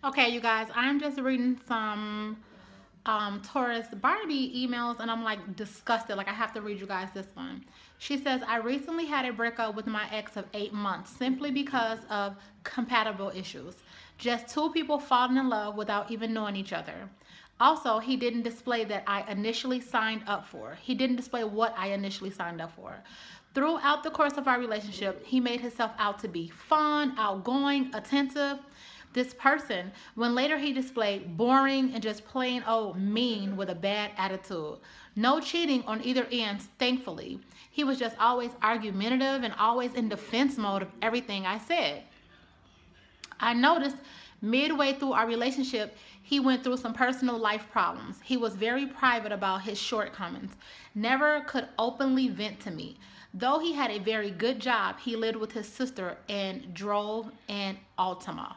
Okay, you guys, I'm just reading some Taurus Barbie emails and I'm like disgusted. Like, I have to read you guys this one. She says, I recently had a breakup with my ex of 8 months simply because of compatible issues. Just two people falling in love without even knowing each other. Also, he didn't display that I initially signed up for. He didn't display what I initially signed up for. Throughout the course of our relationship, he made himself out to be fun, outgoing, attentive. This person, when later he displayed boring and just plain old mean with a bad attitude. No cheating on either end, thankfully. He was just always argumentative and always in defense mode of everything I said. I noticed midway through our relationship, he went through some personal life problems. He was very private about his shortcomings, never could openly vent to me. Though he had a very good job, he lived with his sister and drove an Altima.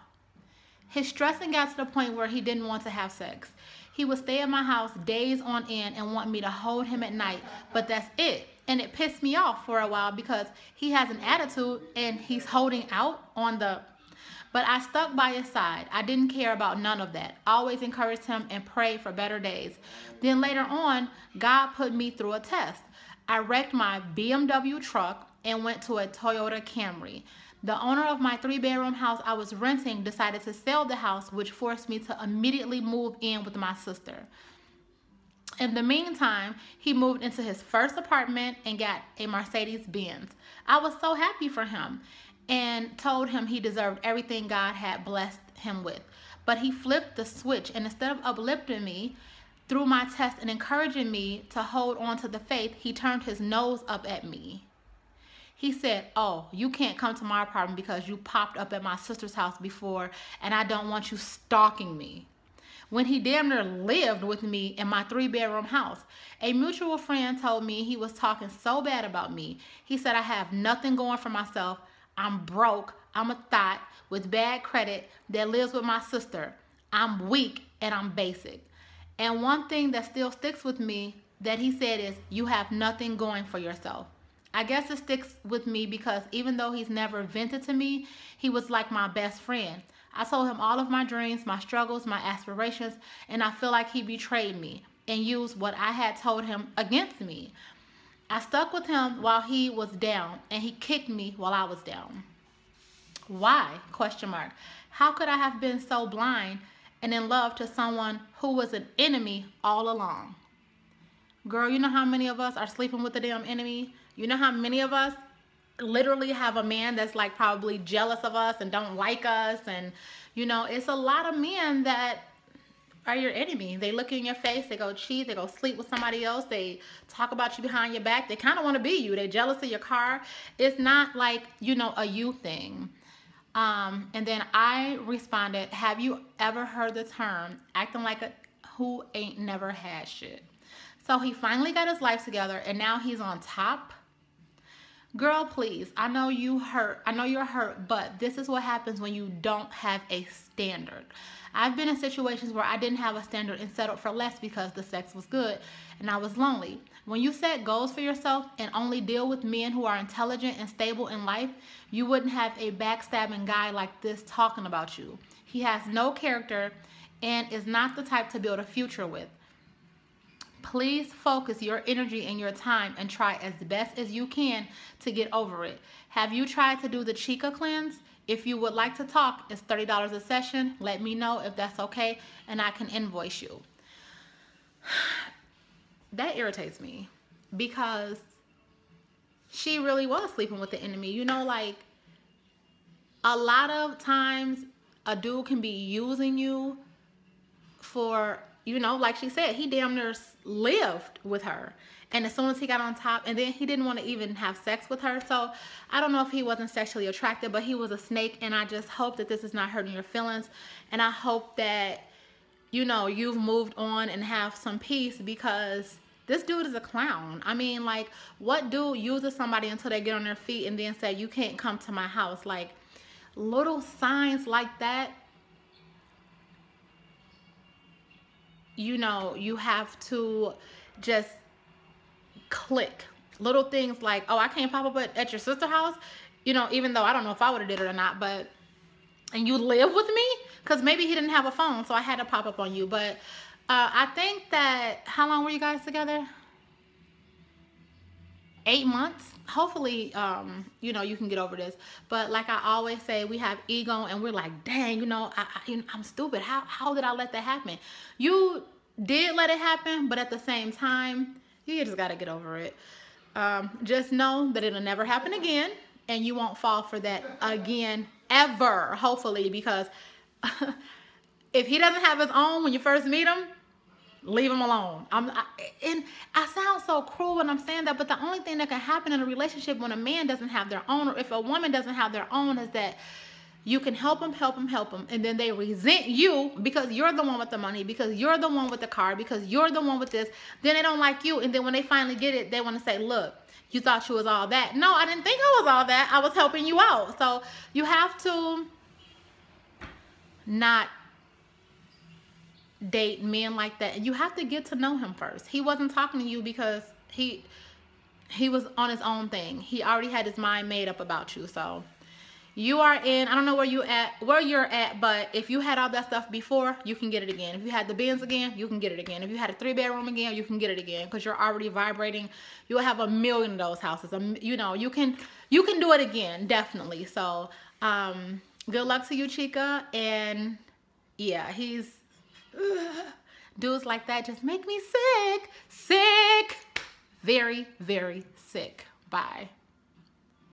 His stressing got to the point where he didn't want to have sex. He would stay at my house days on end and want me to hold him at night, but that's it. And it pissed me off for a while because he has an attitude and he's holding out on the... But I stuck by his side. I didn't care about none of that. Always encouraged him and prayed for better days. Then later on, God put me through a test. I wrecked my BMW truck and went to a Toyota Camry. The owner of my 3-bedroom house I was renting decided to sell the house, which forced me to immediately move in with my sister. In the meantime, he moved into his first apartment and got a Mercedes Benz. I was so happy for him and told him he deserved everything God had blessed him with. But he flipped the switch, and instead of uplifting me through my test and encouraging me to hold on to the faith, he turned his nose up at me. He said, oh, you can't come to my apartment because you popped up at my sister's house before and I don't want you stalking me. When he damn near lived with me in my 3-bedroom house. A mutual friend told me he was talking so bad about me. He said I have nothing going for myself. I'm broke. I'm a thought with bad credit that lives with my sister. I'm weak and I'm basic. And one thing that still sticks with me that he said is, you have nothing going for yourself. I guess it sticks with me because even though he's never vented to me, he was like my best friend. I told him all of my dreams, my struggles, my aspirations, and I feel like he betrayed me and used what I had told him against me. I stuck with him while he was down, and he kicked me while I was down. Why? Question mark. How could I have been so blind and in love to someone who was an enemy all along? Girl, you know how many of us are sleeping with the damn enemy? You know how many of us literally have a man that's like probably jealous of us and don't like us, and you know, it's a lot of men that are your enemy. They look in your face, they go cheat, they go sleep with somebody else, they talk about you behind your back, they kind of want to be you, they're jealous of your car. It's not like, you know, a you thing. And then I responded, have you ever heard the term acting like a who ain't never had shit? So he finally got his life together and now he's on top. Girl, please, I know you hurt. I know you're hurt, but this is what happens when you don't have a standard. I've been in situations where I didn't have a standard and settled for less because the sex was good and I was lonely. When you set goals for yourself and only deal with men who are intelligent and stable in life, you wouldn't have a backstabbing guy like this talking about you. He has no character and is not the type to build a future with. Please focus your energy and your time and try as best as you can to get over it. Have you tried to do the Chica cleanse? If you would like to talk, it's $30 a session. Let me know if that's okay and I can invoice you. That irritates me because she really was sleeping with the enemy. You know, like a lot of times a dude can be using you for, you know, like she said, he damn near lived with her. And as soon as he got on top, and then he didn't want to even have sex with her. So I don't know if he wasn't sexually attracted, but he was a snake. And I just hope that this is not hurting your feelings. And I hope that, you know, you've moved on and have some peace, because this dude is a clown. I mean, like, what dude uses somebody until they get on their feet and then say, you can't come to my house? Like, little signs like that, you know, you have to just click. Little things like, oh, I can't pop up at your sister's house, you know, even though I don't know if I would have did it or not, but, and you live with me, because maybe he didn't have a phone, so I had to pop up on you. But I think that, how long were you guys together? 8 months. Hopefully, you know, you can get over this. But like I always say, we have ego, and we're like, dang, you know, I'm stupid. How did I let that happen? You did let it happen, but at the same time, you just got to get over it. Just know that it'll never happen again, and you won't fall for that again, ever, hopefully, because if he doesn't have his own when you first meet him, leave him alone. And I sound so cruel when I'm saying that, but the only thing that can happen in a relationship when a man doesn't have their own, or if a woman doesn't have their own, is that you can help them, and then they resent you because you're the one with the money, because you're the one with the car, because you're the one with this. Then they don't like you, and then when they finally get it, they want to say, look, you thought you was all that. No, I didn't think I was all that. I was helping you out. So you have to not date men like that, and you have to get to know him first. He wasn't talking to you because he was on his own thing. He already had his mind made up about you. So you are in, I don't know where you're at, but if you had all that stuff before, you can get it again. If you had the Benz again, you can get it again. If you had a 3-bedroom again, you can get it again, because you're already vibrating. You'll have 1 million of those houses. You know, you can do it again, definitely. So good luck to you, Chica. And yeah, dudes like that just make me sick, very, very sick. Bye.